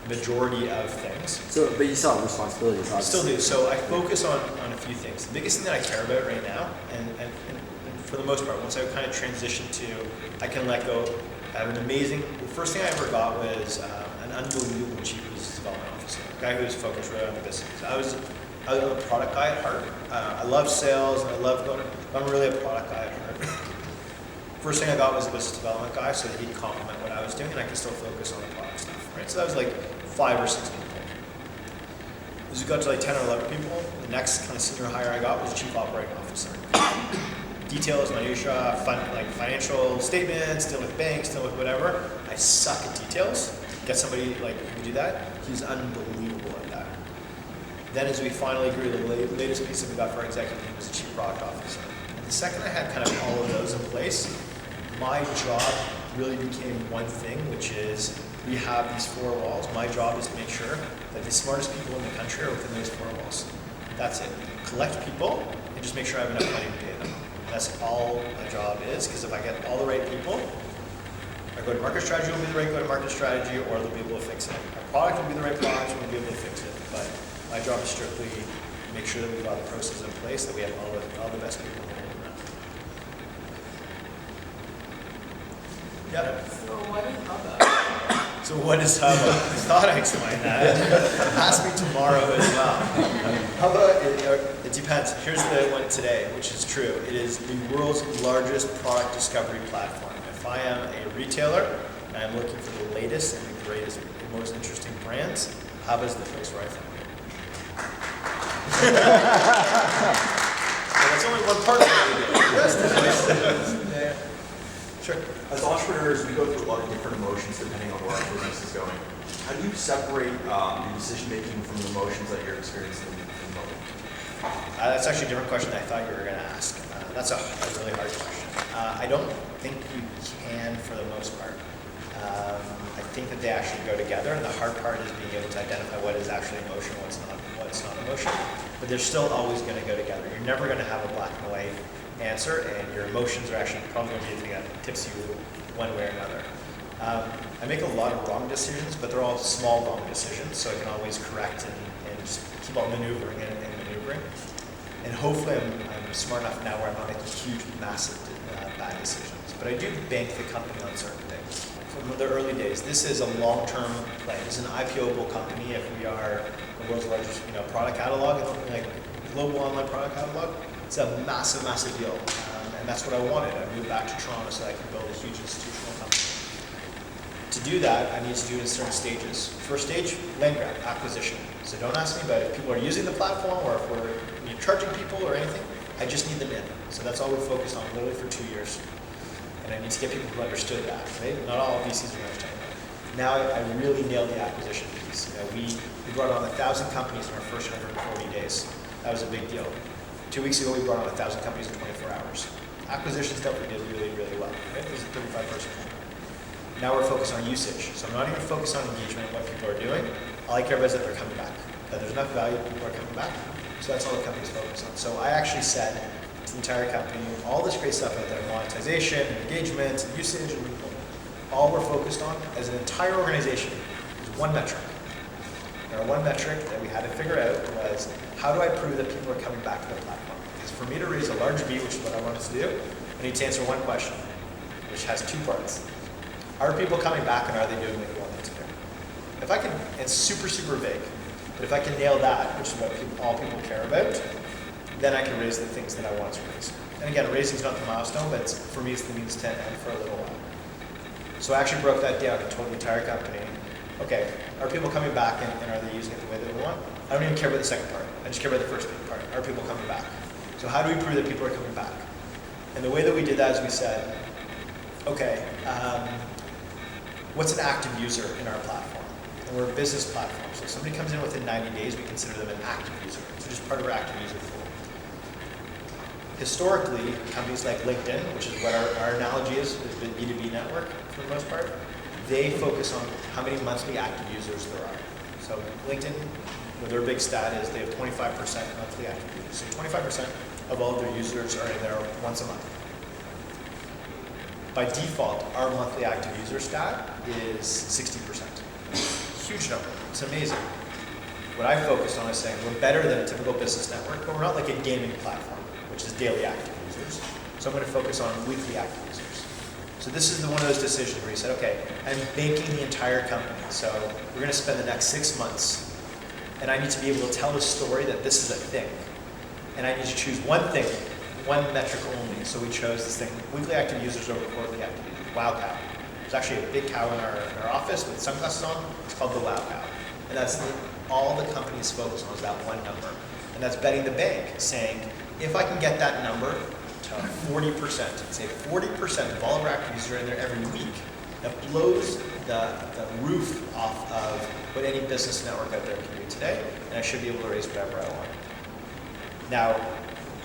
majority of things. So, but you still have responsibilities, I obviously. still do. So I focus on a few things. The biggest thing that I care about right now, and for the most part, once I kind of transitioned to, I can let go. I have an amazing, the first thing I ever got was an unbelievable chief business development officer, a guy who was focused right on the business. I was a product guy at heart. I love sales, and I love going, I'm really a product guy at heart. First thing I got was a business development guy so that he'd complement what I was doing and I could still focus on the product stuff, right? So that was like 5 or 6 people. As we got to like 10 or 11 people, the next kind of senior hire I got was chief operating officer. Details, minutia, like financial statements, dealing with banks, dealing with whatever. I suck at details. Get somebody like who can do that. He's unbelievable at that. Then as we finally grew, the latest piece that we got for our executive team was a chief product officer. And the second I had kind of all of those in place, my job really became one thing, which is we have these four walls. My job is to make sure that the smartest people in the country are within those four walls. That's it. Collect people and just make sure I have enough money to pay them. That's all my job is, because if I get all the right people, our go-to-market strategy will be the right go-to-market strategy, or they'll be able to fix it. Our product will be the right product, and we'll be able to fix it. But my job is strictly make sure that we've got the process in place, that we have all the best people in that. Yeah. So what is Hubba? So what is Hubba? I thought I explained that. Ask me tomorrow as well. Hubba, it depends. Here's the one today, which is true. It is the world's largest product discovery platform. If I am a retailer and I'm looking for the latest and the greatest, the most interesting brands, Hubba is the place where I find it. That's only one part of it. Yeah. Sure. As entrepreneurs, we go through a lot of different emotions depending on where our business is going. How do you separate your decision making from the emotions that you're experiencing in the moment? That's actually a different question than I thought you were going to ask. That's a really hard question. I don't think you can for the most part. I think that they actually go together, and the hard part is being able to identify what is actually emotion, what's not emotion. But they're still always going to go together. You're never going to have a black and white answer, and your emotions are actually probably going to be the thing that tips you one way or another. I make a lot of wrong decisions, but they're all small wrong decisions, so I can always correct and just keep on maneuvering and maneuvering. And hopefully I'm smart enough now where I'm not making huge, massive bad decisions. But I do bank the company on certain things. From the early days, this is a long-term play. This is an IPO-able company. If we are the world's largest product catalog, like global online product catalog, it's a massive, massive deal. And that's what I wanted. I moved back to Toronto so that I could build a huge institutional company. To do that, I need to do it in certain stages. First stage, land grab, acquisition. So don't ask me about if people are using the platform or if we're charging people or anything. I just need them in. So that's all we focused on literally for 2 years. And I need to get people who understood that. Right? Not all VCs are understanding that. Now I really nailed the acquisition piece. We brought on 1,000 companies in our first 140 days. That was a big deal. 2 weeks ago, we brought on 1,000 companies in 24 hours. Acquisition stuff we did really, really well. Right? It was a 35-person company. Now we're focused on usage. So I'm not even focused on engagement and what people are doing. All I care about is that they're coming back. That there's enough value, people are coming back. So that's all the company's focused on. So I actually said to the entire company, all this great stuff out there, monetization, engagement, usage, and all we're focused on as an entire organization is one metric. Our one metric that we had to figure out was, how do I prove that people are coming back to the platform? Because for me to raise a large B, which is what I wanted to do, I need to answer one question, which has two parts. Are people coming back, and are they doing what you want them to do? If I can, it's super, super vague, but if I can nail that, which is what all people care about, then I can raise the things that I want to raise. And again, raising is not the milestone, but for me it's the means to end for a little while. So I actually broke that down and told the entire company, okay, are people coming back and are they using it the way that we want? I don't even care about the second part. I just care about the first part. Are people coming back? So how do we prove that people are coming back? And the way that we did that is we said, okay, what's an active user in our platform? And we're a business platform. So if somebody comes in within 90 days, we consider them an active user. So just part of our active user pool. Historically, companies like LinkedIn, which is what our analogy is the B2B network for the most part, they focus on how many monthly active users there are. So LinkedIn, their big stat is they have 25% monthly active users. So 25% of all of their users are in there once a month. By default, our monthly active user stat is 60%. Huge number. It's amazing. What I focused on is saying we're better than a typical business network, but we're not like a gaming platform, which is daily active users. So I'm going to focus on weekly active users. So this is one of those decisions where you said, okay, I'm banking the entire company. So we're going to spend the next 6 months, and I need to be able to tell the story that this is a thing. And I need to choose one thing, one metric only. So we chose this thing, weekly active users over quarterly active users, wow cow. There's actually a big cow in our office with sunglasses on. It's called the wow cow. And that's all the company's focus on is that one number. And that's betting the bank, saying, if I can get that number to 40%, say 40% of all of our active users are in there every week, that blows the roof off of what any business network out there can do today, and I should be able to raise whatever I want. Now,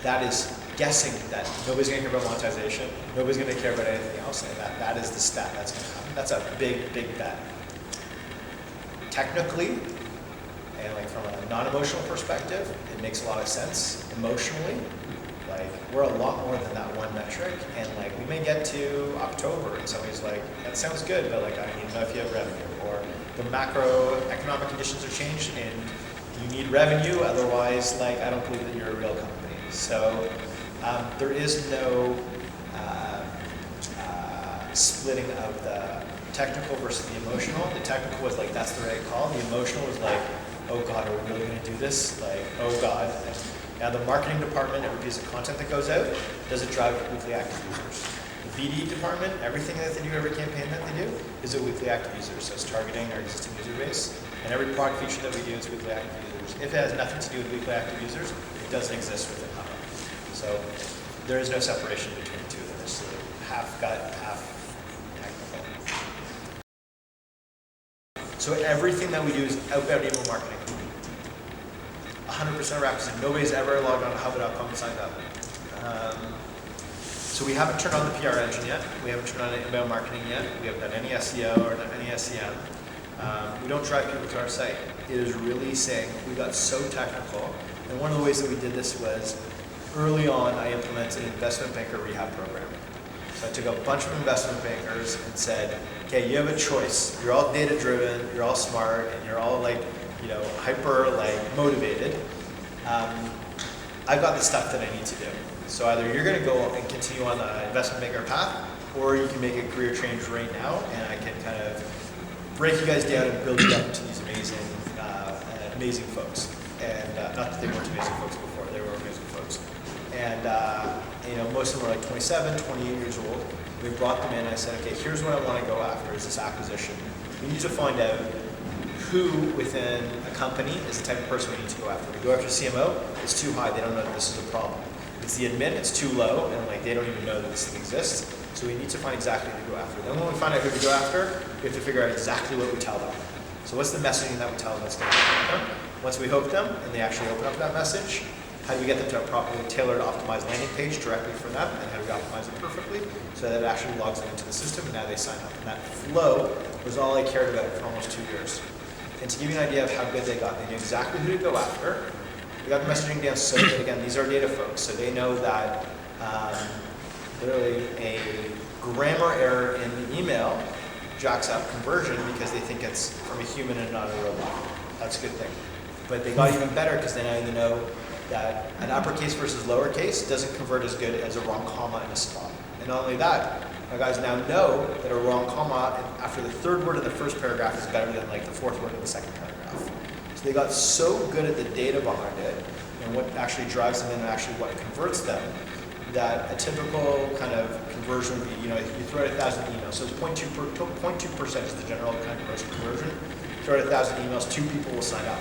that is guessing that nobody's going to care about monetization, nobody's going to care about anything else, and that is the stat that's going to happen. That's a big, big bet. Technically, and like from a non-emotional perspective, it makes a lot of sense. Emotionally, like we're a lot more than that one metric, and like we may get to October and somebody's like, that sounds good, but like I need to know if you have revenue, or the macroeconomic conditions are changed and you need revenue, otherwise like I don't believe that you're a real company. So there is no splitting of the technical versus the emotional. The technical was like, that's the right call. The emotional was like, oh God, are we really going to do this? Like, oh God. And now the marketing department, it reviews the content that goes out. Does it drive weekly active users? The BD department, everything that they do, every campaign that they do, is a weekly active user. So it's targeting our existing user base. And every product feature that we do is weekly active users. If it has nothing to do with weekly active users, it doesn't exist within Hubba. So there is no separation between the two. There's sort of half gut, half technical. So everything that we do is outbound email marketing. 100% of our acquisition. Nobody's ever logged on to Hubba.com and signed up. So we haven't turned on the PR engine yet. We haven't turned on inbound marketing yet. We haven't done any SEO or done any SEM. We don't drive people to our site. It is really saying we got so technical. And one of the ways that we did this was early on I implemented an investment banker rehab program. So I took a bunch of investment bankers and said, okay, you have a choice. You're all data driven, you're all smart, and you're all like, you know, hyper like motivated. I've got the stuff that I need to do. So either you're going to go and continue on the investment banker path, or you can make a career change right now, and I can kind of break you guys down and build you up into these amazing folks. And not that they weren't amazing folks before, they were amazing folks. And you know, most of them were like 27, 28 years old. We brought them in. I said, okay, here's what I want to go after: is this acquisition. We need to find out who within a company is the type of person we need to go after. We go after CMO, it's too high, they don't know that this is a problem. It's the admin, it's too low, and like they don't even know that this thing exists. So we need to find exactly who to go after. Then when we find out who to go after, we have to figure out exactly what we tell them. So what's the messaging that we tell them that's going to help them? Once we hook them and they actually open up that message, how do we get them to a properly tailored, optimized landing page directly for them, and how do we optimize it perfectly so that it actually logs them into the system and now they sign up. And that flow was all I cared about for almost 2 years. And to give you an idea of how good they got, they knew exactly who to go after. We got the messaging down so good. Again, these are data folks, so they know that literally a grammar error in the email jacks up conversion because they think it's from a human and not a robot. That's a good thing. But they got even better because they now know that an uppercase versus lowercase doesn't convert as good as a wrong comma in a spot. And not only that, our guys now know that a wrong comma after the third word in the first paragraph is better than like the fourth word in the second paragraph. So they got so good at the data behind it and what actually drives them and actually what converts them, that a typical kind of conversion would be, you know, if you throw out 1,000 emails, so it's 0.2% is the general kind of gross conversion. Throw out 1,000 emails, 2 people will sign up.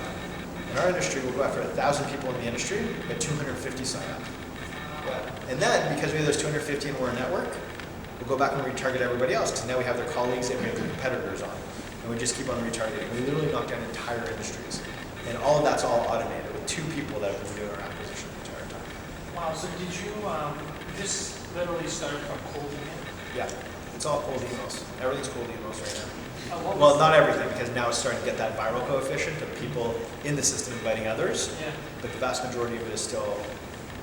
In our industry, we'll go after 1,000 people in the industry, but 250 sign up. Yeah. And then, because we have those 250 and we're a network, we'll go back and retarget everybody else, because now we have their colleagues and we have their competitors on. And we just keep on retargeting. We literally knock down entire industries. And all of that's all automated with 2 people that have been doing our acquisition the entire time. Wow, so did you, this literally started from cold email? Yeah, it's all cold emails. Everything's cold emails right now. What Well, was not everything, because now it's starting to get that viral coefficient of people in the system inviting others, Yeah. but the vast majority of it is still.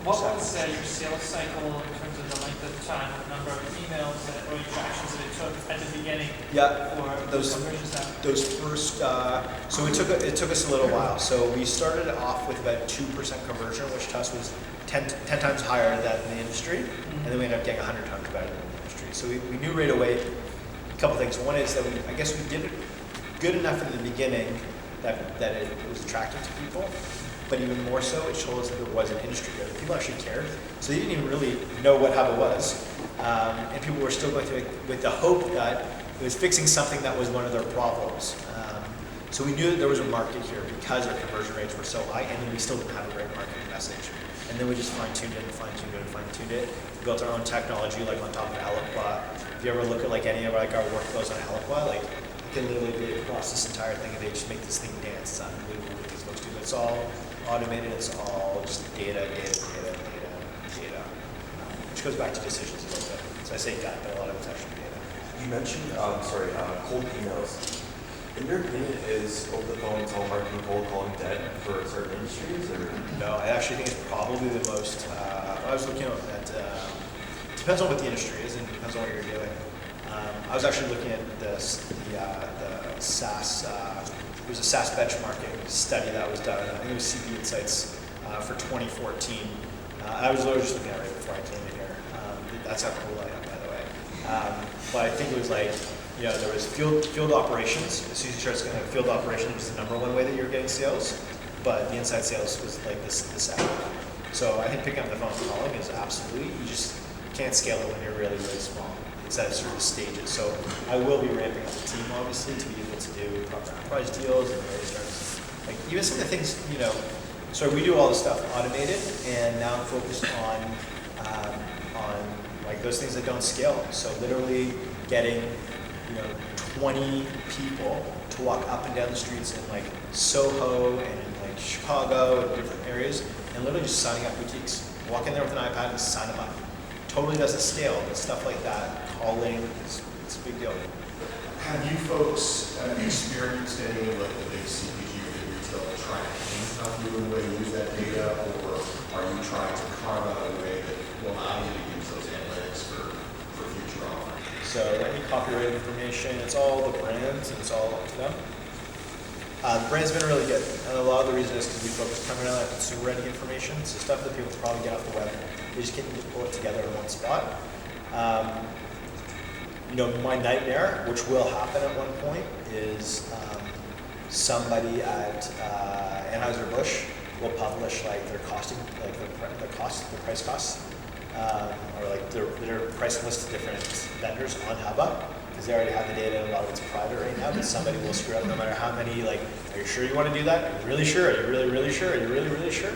What was your sales cycle in terms of the length of time, the number of emails or interactions that it took at the beginning Yeah, for those- conversions that? those first, so it took us a little while. So we started off with about 2% conversion, which to us was 10 times higher than the industry, and then we ended up getting 100 times better than the industry. So we knew right away a couple things. One is that I guess we did it good enough in the beginning that it was attractive to people, but even more so, it showed us that there was an industry there. People actually cared, so they didn't even really know what Hubba was, and people were still going through it with the hope that it was fixing something that was one of their problems. So we knew that there was a market here because our conversion rates were so high, and then we still didn't have a great marketing message. And then we just fine-tuned it and fine-tuned it and fine-tuned it. We built our own technology, like on top of Eloqua. If you ever look at like any of like our workflows on Eloqua, like you can literally be across this entire thing, and they just make this thing dance. It's unbelievable what these folks do. It's all automated. It's all just data. Which goes back to decisions a little bit. So I say gut, but a lot of it's actually data. You mentioned, cold emails. In your opinion, is over the phone telemarketing, cold calling dead for certain industries, or? No, I actually think it's probably the most, I was looking at, depends on what the industry is and depends on what you're doing. I was actually looking at the SaaS, it was a SaaS benchmarking study that was done, I think it was CB Insights for 2014. I was literally just looking at it right before I came in here. That's how cool I am, by the way. But I think it was like, you know, there was field operations. As soon as you start going to field operations, was the number one way that you're getting sales. But the inside sales was like the second. So I think picking up the phone and calling is absolutely, you just can't scale it when you're really, really small. It's at certain stages. So I will be ramping up the team, obviously, to be able to do proper enterprise deals and really start, like even some of the things, you know, so we do all this stuff automated, and now I'm focused on like those things that don't scale. So literally getting, you know, 20 people to walk up and down the streets in like Soho and in like Chicago and different areas, and literally just signing up boutiques. Walk in there with an iPad and sign them up. Totally doesn't scale, but stuff like that, calling, it's a big deal. Have you folks experienced any of like the big CPG or retail trying to handcuff you in a way to use that data, or are you trying to carve out a way that will allow you to use those analytics for future offerings? So any copyright information, it's all the brands and it's all up to them. The brand's been really good, and a lot of the reason is because we focus primarily on consumer-ready information, so stuff that people can probably get off the web. They just can't pull it together in one spot. You know, my nightmare, which will happen at one point, is somebody at Anheuser-Busch will publish like their costing, like the price costs, or like their price list of different vendors on Hubba, because they already have the data, and a lot of it's private right now, but somebody will screw up no matter how many, like, are you sure you want to do that? Are you really sure? Are you really, really sure? Are you really, really sure?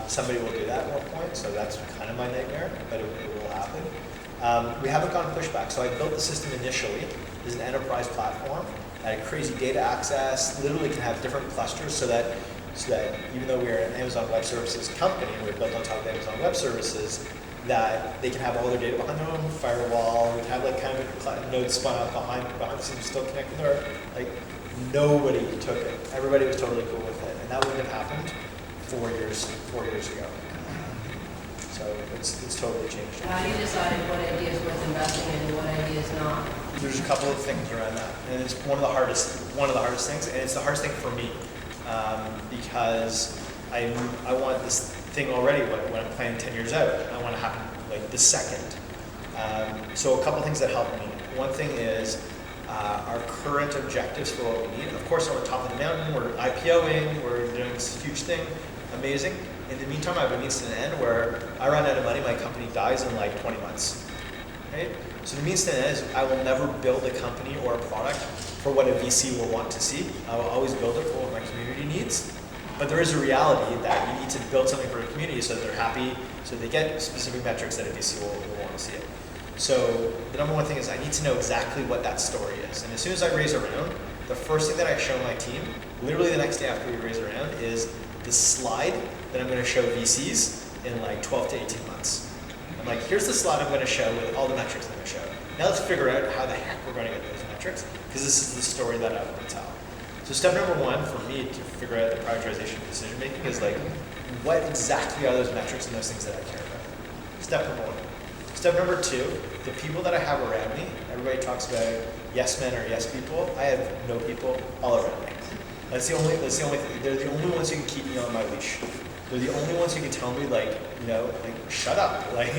Somebody will do that at one point, so that's kind of my nightmare, but it will happen. We haven't gotten pushback, so I built the system initially as an enterprise platform that had crazy data access, literally can have different clusters so that even though we're an Amazon Web Services company, and we're built on top of Amazon Web Services, that they can have all their data behind their own firewall. We can have like kind of a node spun up behind the scenes, still connected to our, like, nobody took it. Everybody was totally cool with it, and that wouldn't have happened 4 years ago. So it's totally changed. How do you decide what idea is worth investing in and what idea is not? There's a couple of things around that, and it's one of the hardest things, and it's the hardest thing for me because I want this thing already when I'm planning 10 years out. I want to happen like the second. So a couple things that help me. One thing is our current objectives for what we need. Of course, we're on top of the mountain. We're IPOing. We're doing this huge thing. Amazing. In the meantime, I have a means to an end where I run out of money. My company dies in like 20 months. Right? So the means to an end is I will never build a company or a product for what a VC will want to see. I will always build it for what my community needs. But there is a reality that you need to build something for a community so that they're happy, so they get specific metrics that a VC will want to see it. So the number one thing is I need to know exactly what that story is. And as soon as I raise a round, the first thing that I show my team, literally the next day after we raise a round, is the slide that I'm going to show VCs in like 12 to 18 months. I'm like, here's the slide I'm going to show with all the metrics I'm going to show. Now let's figure out how the heck we're going to get those metrics, because this is the story that I want to tell. So step number one for me to figure out the prioritization of decision making is like, what exactly are those metrics and those things that I care about? Step number one. Step number two, the people that I have around me, everybody talks about yes men or yes people. I have no people all around me. That's the only thing. They're the only ones who can keep me on my leash. They're the only ones who can tell me like, you know, like shut up. Like,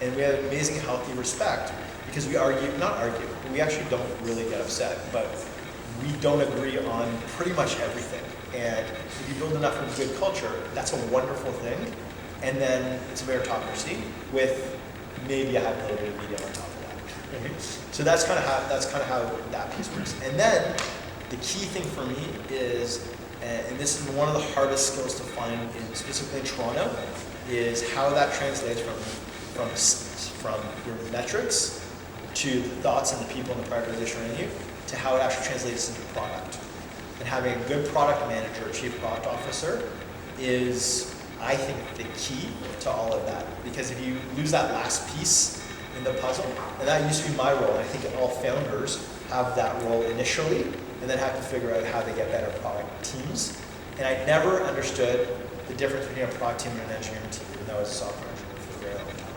and we have amazing healthy respect because we not argue, we actually don't really get upset, but we don't agree on pretty much everything. And if you build enough of a good culture, that's a wonderful thing. And then it's a meritocracy with maybe I have a little bit of media on top of that. So that's kind of how that piece works. And then the key thing for me is, and this is one of the hardest skills to find, specifically in Toronto, is how that translates from your metrics to the thoughts and the people and the prioritization around you, to how it actually translates into product. And having a good product manager or chief product officer is, I think, the key to all of that. Because if you lose that last piece in the puzzle, and that used to be my role, and I think all founders have that role initially, and then have to figure out how they get better product teams. And I never understood the difference between a product team and an engineering team, even though I was a software engineer for a very long time.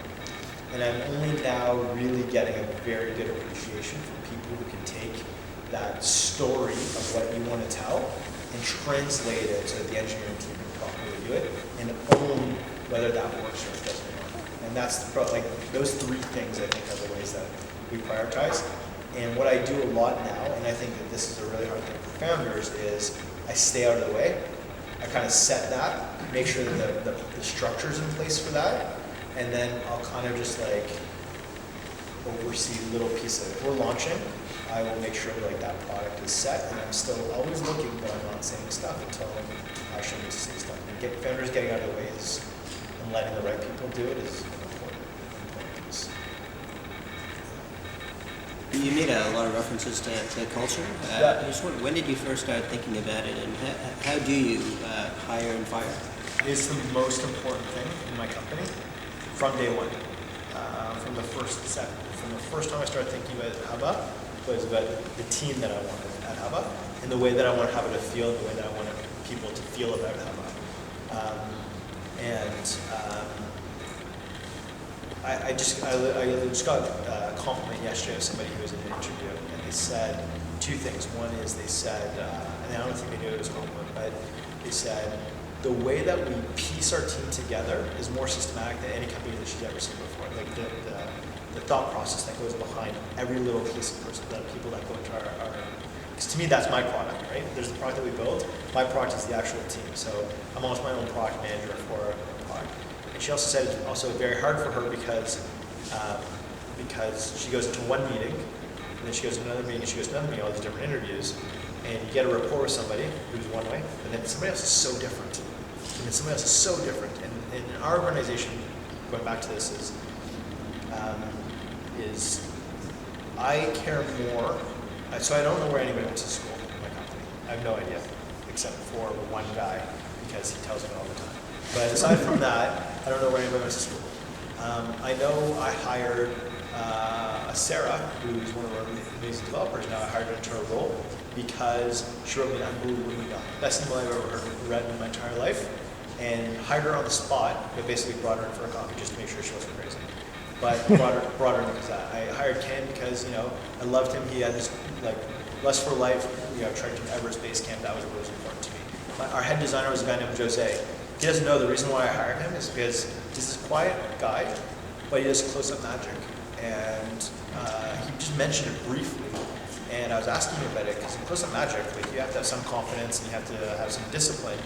And I'm only now really getting a very good appreciation for people who can take that story of what you want to tell and translate it so that the engineering team can properly do it and own whether that works or it doesn't work. And that's like those three things I think are the ways that we prioritize. And what I do a lot now, and I think that this is a really hard thing for founders, is I stay out of the way. I kind of set that, make sure that the structure's in place for that, and then I'll kind of just like oversee little pieces. If we're launching, I will make sure like that product is set, and I'm still always looking, but I'm not saying stuff until I actually need to say stuff. And founders getting out of the way is, and letting the right people do it is an important piece. You made a lot of references to culture. Yeah. I just wonder, when did you first start thinking about it, and how do you hire and fire? It's the most important thing in my company from day one. From the first time I started thinking about Hubba was about the team that I wanted at Hubba and the way that I want Hubba to feel, and the way that I wanted people to feel about Hubba. I just got a compliment yesterday of somebody who was in an interview, and they said two things. One is they said, and I don't think they knew it was a compliment, but they said, the way that we piece our team together is more systematic than any company that she's ever seen before. Like the thought process that goes behind every little piece of the people that go into our because to me that's my product, right? There's the product that we build. My product is the actual team. So I'm almost my own product manager for a product. And she also said it's also very hard for her because she goes into one meeting, and then she goes to another meeting, and she goes to another meeting, all these different interviews, and you get a rapport with somebody who's one way, and then somebody else is so different. And then somebody else is so different. And in our organization, going back to this, is I care more. So I don't know where anybody went to school in my company. I have no idea, except for one guy, because he tells me all the time. But aside from that, I don't know where anybody went to school. I know I hired Sarah, who's one of our amazing developers now. I hired her into her role because she wrote me an unbelievably good email. Best email I've ever read in my entire life. And hired her on the spot, but basically brought her in for a coffee just to make sure she wasn't crazy. But brought her in because I hired Ken because, I loved him. He had this, Lust for Life, Trek to Everest Base Camp. That was what was important to me. Our head designer was a guy named Jose. He doesn't know the reason why I hired him is because he's this quiet guy, but he does close-up magic. And he just mentioned it briefly. And I was asking him about it because in close-up magic, you have to have some confidence and you have to have some discipline.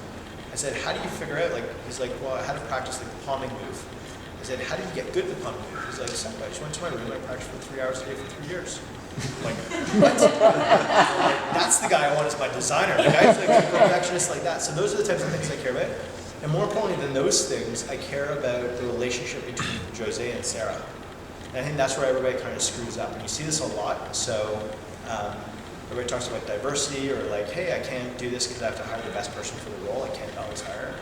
I said, how do you figure out, he's like, well, I had to practice the palming move. I said, how do you get good at the palming move? He's like, I just went to my room and I practiced for 3 hours a day for 3 years. I'm like, what? That's the guy I want as my designer. The guy's a perfectionist like that. So those are the types of things I care about. And more importantly than those things, I care about the relationship between Jose and Sarah. And I think that's where everybody kind of screws up. And you see this a lot. So everybody talks about diversity or hey, I can't do this because I have to hire the best person for the role. I can't always hire.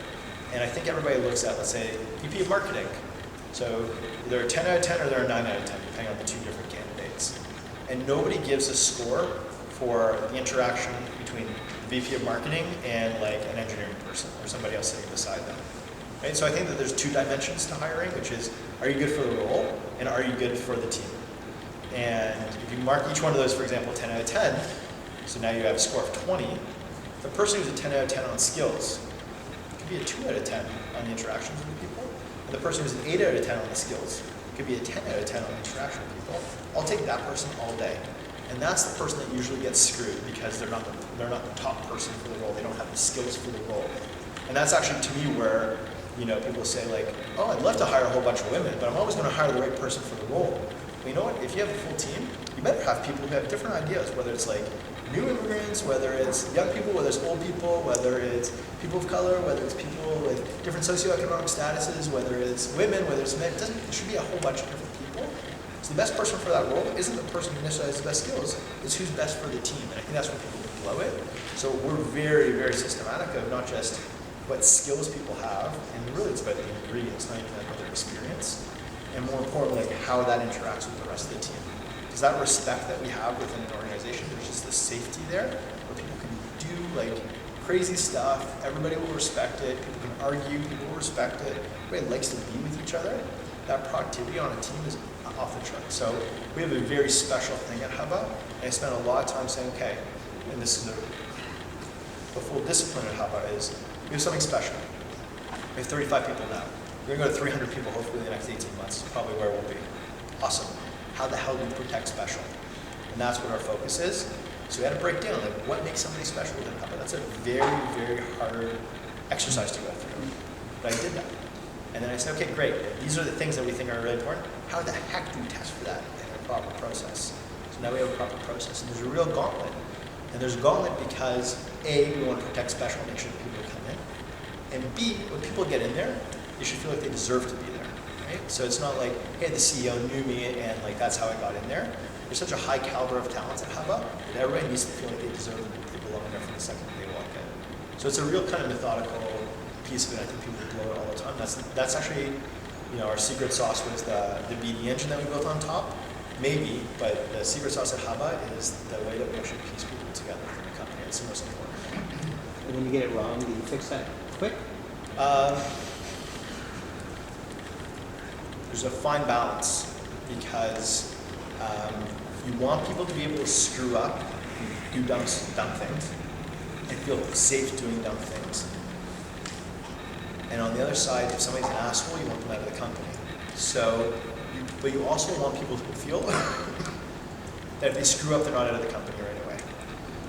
And I think everybody looks at, let's say, VP of marketing. So they're a 10 out of 10 or they're a 9 out of 10, depending on the two different candidates. And nobody gives a score for the interaction between the VP of marketing and an engineering person or somebody else sitting beside them. Right? So I think that there's two dimensions to hiring, which is, are you good for the role and are you good for the team? And if you mark each one of those, for example, 10 out of 10, so now you have a score of 20, the person who's a 10 out of 10 on skills could be a 2 out of 10 on the interactions with people, and the person who's an 8 out of 10 on the skills could be a 10 out of 10 on the interaction with people. I'll take that person all day. And that's the person that usually gets screwed because they're not the top person for the role. They don't have the skills for the role. And that's actually, to me, where people say oh, I'd love to hire a whole bunch of women, but I'm always going to hire the right person for the role. But you know what? If you have a full team, you better have people who have different ideas, whether it's new immigrants, whether it's young people, whether it's old people, whether it's people of color, whether it's people with different socioeconomic statuses, whether it's women, whether it's men. It should be a whole bunch of different people. So the best person for that role isn't the person who necessarily has the best skills, it's who's best for the team. And I think that's where people blow it. So we're very, very systematic of not just what skills people have, and really it's about the ingredients, not even about their experience, and more importantly, like how that interacts with the rest of the team. Because that respect that we have within an organization, there's just the safety there, where people can do like crazy stuff, everybody will respect it, people can argue, people will respect it, everybody likes to be with each other. That productivity on a team is off the chart. So we have a very special thing at Hubba, and I spend a lot of time saying, okay, and this is the full discipline at Hubba is, we have something special. We have 35 people now. We're going to go to 300 people hopefully in the next 18 months, probably where we'll be. Awesome. How the hell do we protect special? And that's what our focus is. So we had to break down, like, what makes somebody special within Hubba? That's a very, very hard exercise to go through. But I did that. And then I said, okay, great. These are the things that we think are really important. How the heck do we test for that in a proper process? So now we have a proper process. And there's a real gauntlet. And there's a gauntlet because A, we want to protect special, make sure that people come in. And B, when people get in there, they should feel like they deserve to be there, right? So it's not like, hey, the CEO knew me and like that's how I got in there. There's such a high caliber of talents at Hubba that everybody needs to feel like they deserve and they belong there from the second they walk in. So it's a real kind of methodical piece of it. I think people blow it all the time. That's actually, you know, our secret sauce was the BD engine that we built on top. Maybe, but the secret sauce at Hubba is the way that we actually piece people together in the company. It's the most important. And when you get it wrong, do you fix that quick? There's a fine balance because you want people to be able to screw up, do dumb things, and feel safe doing dumb things. And on the other side, if somebody's an asshole, you want them out of the company. So, but you also want people to feel that if they screw up, they're not out of the company right away.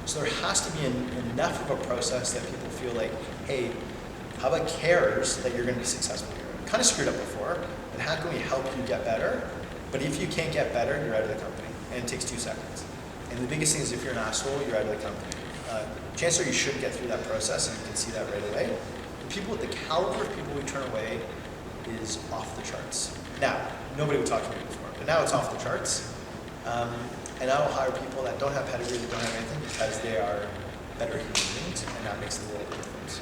So there has to be enough of a process that people feel like, hey, Hubba cares that you're going to be successful here. You kind of screwed up before, and how can we help you get better? But if you can't get better, you're out of the company, and it takes 2 seconds. And the biggest thing is if you're an asshole, you're out of the company. Chances are you should get through that process, and you can see that right away. The people with the caliber of people we turn away is off the charts. Now, nobody would talk to me before, but now it's off the charts. And I will hire people that don't have pedigree, that don't have anything, because they are better human beings, and that makes the world of difference.